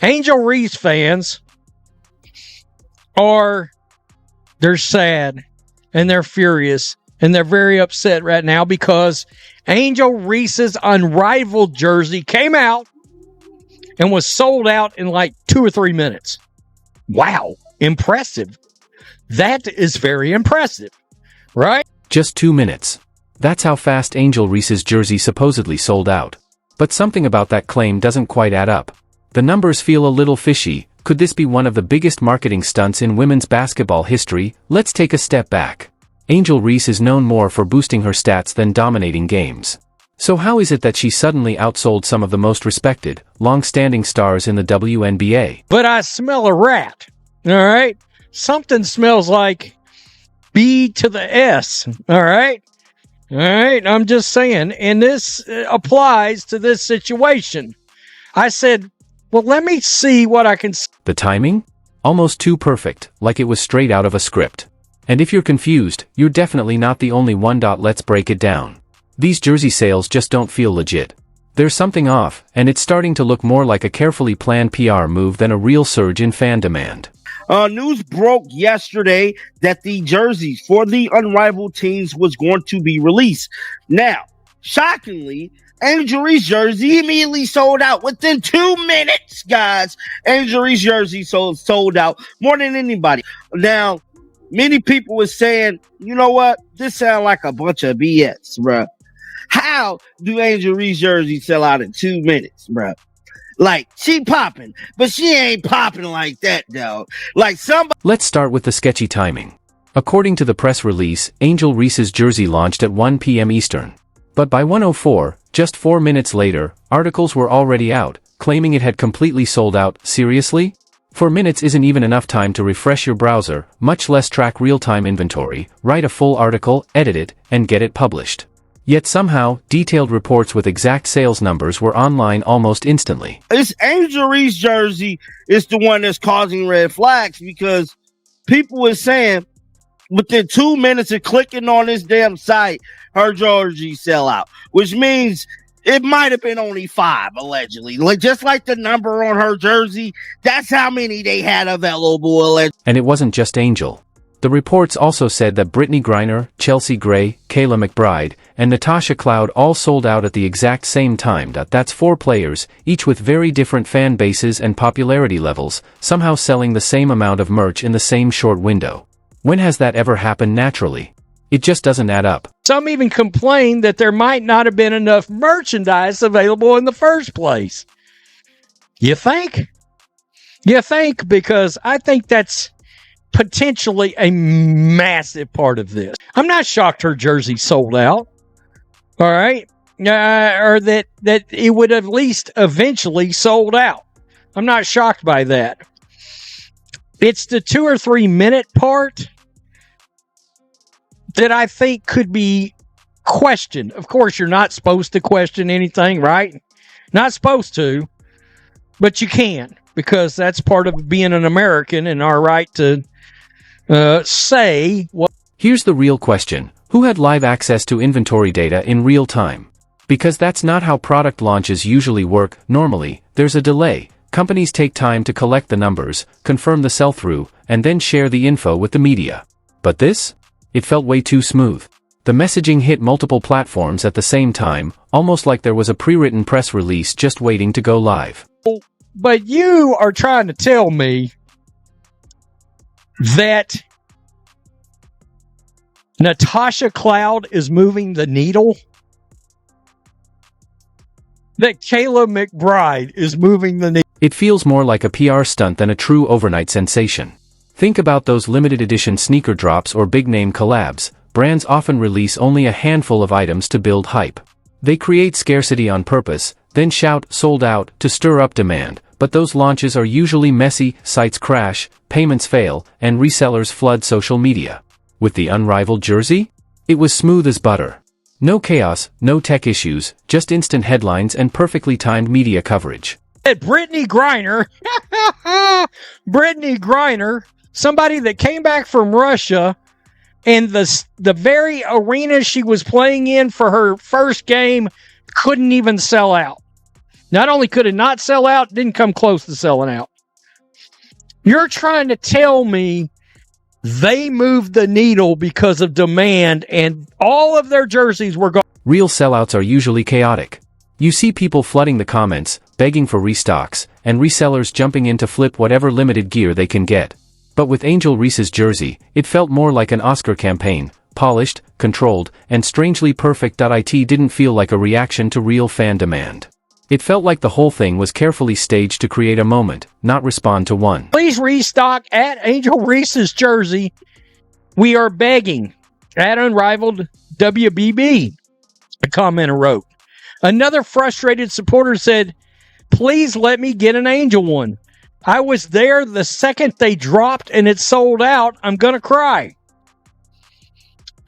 Angel Reese fans they're sad and they're furious and they're very upset right now because Angel Reese's unrivaled jersey came out and was sold out in like 2 or 3 minutes. Wow. Impressive. That is very impressive, right? Just 2 minutes. That's how fast Angel Reese's jersey supposedly sold out. But something about that claim doesn't quite add up. The numbers feel a little fishy. Could this be one of the biggest marketing stunts in women's basketball history? Let's take a step back. Angel Reese is known more for boosting her stats than dominating games. So how is it that she suddenly outsold some of the most respected, long-standing stars in the WNBA? But I smell a rat, all right? Something smells like B to the S, all right? All right, I'm just saying, and this applies to this situation. I said, well, let me see what I can... The timing? Almost too perfect, like it was straight out of a script. And if you're confused, you're definitely not the only one. Let's break it down. These jersey sales just don't feel legit. There's something off, and it's starting to look more like a carefully planned PR move than a real surge in fan demand. News broke yesterday that the jerseys for the unrivaled teams was going to be released. Now, shockingly, Angel Reese jersey immediately sold out within 2 minutes, guys. Angel Reese jersey sold out more than anybody. Now, many people were saying, you know what? This sounds like a bunch of BS, bruh. How do Angel Reese jersey sell out in 2 minutes, bruh? Like, she popping, but she ain't popping like that, though. Like somebody... Let's start with the sketchy timing. According to the press release, Angel Reese's jersey launched at 1 p.m. Eastern. But by 1:04, just 4 minutes later, articles were already out, claiming it had completely sold out. Seriously? 4 minutes isn't even enough time to refresh your browser, much less track real-time inventory, write a full article, edit it, and get it published. Yet somehow, detailed reports with exact sales numbers were online almost instantly. This Angel Reese jersey is the one that's causing red flags because people were saying within 2 minutes of clicking on this damn site, her jersey sell out, which means it might have been only 5, allegedly. Like just like the number on her jersey, that's how many they had available, allegedly. And it wasn't just Angel. The reports also said that Brittany Griner, Chelsea Gray, Kayla McBride, and Natasha Cloud all sold out at the exact same time. That's 4 players, each with very different fan bases and popularity levels, somehow selling the same amount of merch in the same short window. When has that ever happened naturally? It just doesn't add up. Some even complain that there might not have been enough merchandise available in the first place. You think? You think? Because I think that's potentially a massive part of this. I'm not shocked her jersey sold out. All right? Or that it would at least eventually sold out. I'm not shocked by that. It's the 2 or 3 minute part that I think could be questioned. Of course, you're not supposed to question anything, right? Not supposed to, but you can, because that's part of being an American and our right to say what. Here's the real question. Who had live access to inventory data in real time? Because that's not how product launches usually work. Normally, there's a delay. Companies take time to collect the numbers, confirm the sell-through, and then share the info with the media. But this? It felt way too smooth. The messaging hit multiple platforms at the same time, almost like there was a pre-written press release just waiting to go live. But you are trying to tell me that Natasha Cloud is moving the needle? That Kayla McBride is moving the needle? It feels more like a PR stunt than a true overnight sensation. Think about those limited edition sneaker drops or big-name collabs. Brands often release only a handful of items to build hype. They create scarcity on purpose, then shout "sold out" to stir up demand, but those launches are usually messy, sites crash, payments fail, and resellers flood social media. With the unrivaled jersey? It was smooth as butter. No chaos, no tech issues, just instant headlines and perfectly timed media coverage. Brittany Griner, somebody that came back from Russia, and the very arena she was playing in for her first game couldn't even sell out. Not only could it not sell out, didn't come close to selling out. You're trying to tell me they moved the needle because of demand and all of their jerseys were gone. Real sellouts are usually chaotic. You see people flooding the comments, begging for restocks, and resellers jumping in to flip whatever limited gear they can get. But with Angel Reese's jersey, it felt more like an Oscar campaign, polished, controlled, and strangely perfect. It didn't feel like a reaction to real fan demand. It felt like the whole thing was carefully staged to create a moment, not respond to one. Please restock at Angel Reese's jersey. We are begging. At Unrivaled WBB, a commenter wrote. Another frustrated supporter said, please let me get an Angel one. I was there the second they dropped and it sold out. I'm going to cry.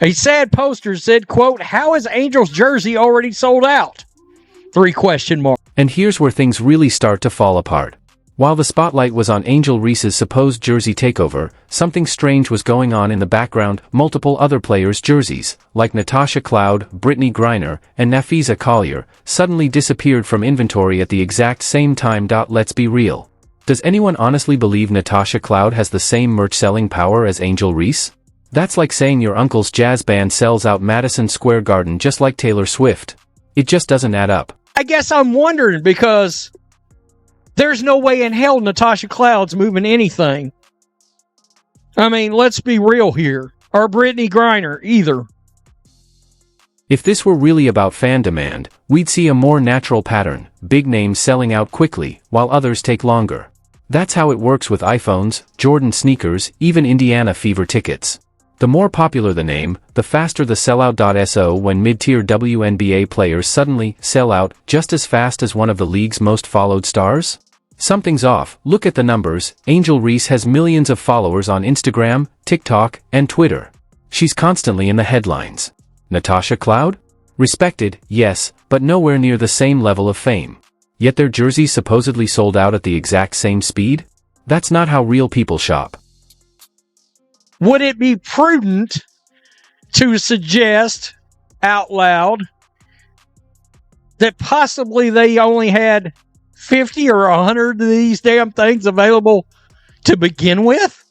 A sad poster said, quote, how is Angel's jersey already sold out? 3 question marks. And here's where things really start to fall apart. While the spotlight was on Angel Reese's supposed jersey takeover, something strange was going on in the background. Multiple other players' jerseys, like Natasha Cloud, Brittany Griner, and Nafisa Collier, suddenly disappeared from inventory at the exact same time. Let's be real. Does anyone honestly believe Natasha Cloud has the same merch selling power as Angel Reese? That's like saying your uncle's jazz band sells out Madison Square Garden just like Taylor Swift. It just doesn't add up. I guess I'm wondering because there's no way in hell Natasha Cloud's moving anything. I mean, let's be real here. Or Brittany Griner, either. If this were really about fan demand, we'd see a more natural pattern, big names selling out quickly, while others take longer. That's how it works with iPhones, Jordan sneakers, even Indiana Fever tickets. The more popular the name, the faster the sellout. So when mid-tier WNBA players suddenly sell out just as fast as one of the league's most followed stars? Something's off. Look at the numbers. Angel Reese has millions of followers on Instagram, TikTok, and Twitter. She's constantly in the headlines. Natasha Cloud? Respected, yes, but nowhere near the same level of fame. Yet their jerseys supposedly sold out at the exact same speed? That's not how real people shop. Would it be prudent to suggest out loud that possibly they only had 50 or 100 of these damn things available to begin with?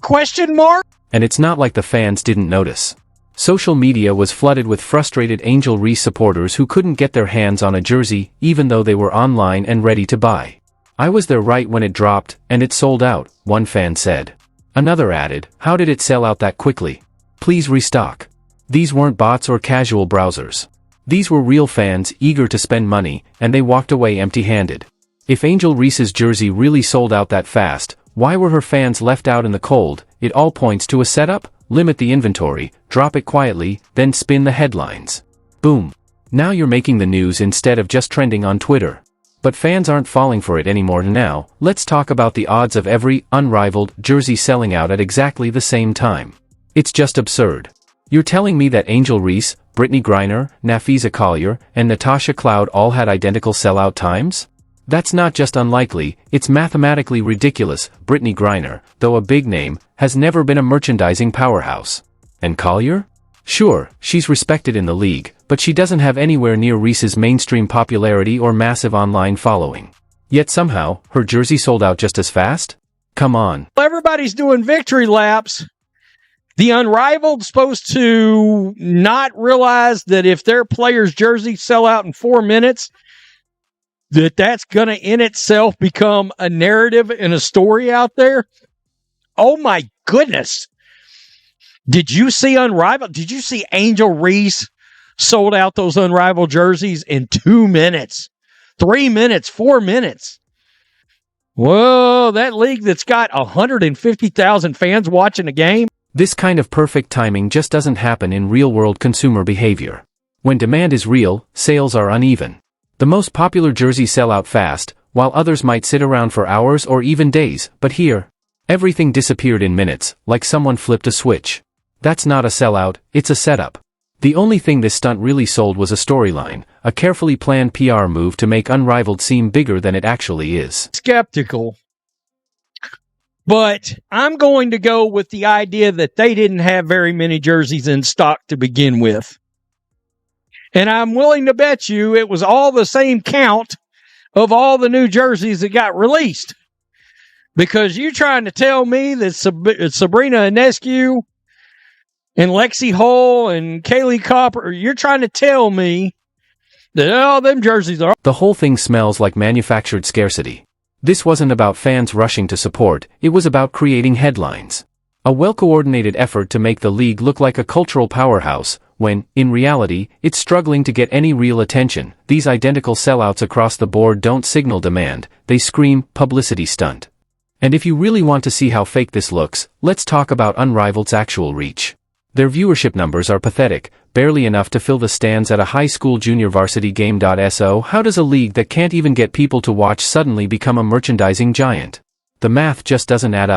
Question mark? And it's not like the fans didn't notice. Social media was flooded with frustrated Angel Reese supporters who couldn't get their hands on a jersey even though they were online and ready to buy. I was there right when it dropped, and it sold out, one fan said. Another added, how did it sell out that quickly? Please restock. These weren't bots or casual browsers. These were real fans eager to spend money, and they walked away empty-handed. If Angel Reese's jersey really sold out that fast, why were her fans left out in the cold? It all points to a setup. Limit the inventory, drop it quietly, then spin the headlines. Boom. Now you're making the news instead of just trending on Twitter. But fans aren't falling for it anymore. Now, let's talk about the odds of every unrivaled jersey selling out at exactly the same time. It's just absurd. You're telling me that Angel Reese, Brittany Griner, Nafisa Collier, and Natasha Cloud all had identical sellout times? That's not just unlikely, it's mathematically ridiculous. Brittany Griner, though a big name, has never been a merchandising powerhouse. And Collier? Sure, she's respected in the league, but she doesn't have anywhere near Reese's mainstream popularity or massive online following. Yet somehow, her jersey sold out just as fast? Come on. Everybody's doing victory laps. The Unrivaled's supposed to not realize that if their player's jersey sell out in 4 minutes, that's going to in itself become a narrative and a story out there. Oh my goodness. Did you see Unrivaled? Did you see Angel Reese sold out those Unrivaled jerseys in 2 minutes, 3 minutes, 4 minutes? Whoa, that league that's got 150,000 fans watching a game. This kind of perfect timing just doesn't happen in real-world consumer behavior. When demand is real, sales are uneven. The most popular jerseys sell out fast, while others might sit around for hours or even days, but here, everything disappeared in minutes, like someone flipped a switch. That's not a sellout, it's a setup. The only thing this stunt really sold was a storyline, a carefully planned PR move to make Unrivaled seem bigger than it actually is. Skeptical. But I'm going to go with the idea that they didn't have very many jerseys in stock to begin with. And I'm willing to bet you it was all the same count of all the new jerseys that got released. Because you're trying to tell me that Sabrina Ionescu and Lexi Hull and Kaylee Copper, you're trying to tell me that all them jerseys are... The whole thing smells like manufactured scarcity. This wasn't about fans rushing to support, it was about creating headlines. A well-coordinated effort to make the league look like a cultural powerhouse, when, in reality, it's struggling to get any real attention. These identical sellouts across the board don't signal demand, they scream publicity stunt. And if you really want to see how fake this looks, let's talk about Unrivaled's actual reach. Their viewership numbers are pathetic, barely enough to fill the stands at a high school junior varsity game. So how does a league that can't even get people to watch suddenly become a merchandising giant? The math just doesn't add up.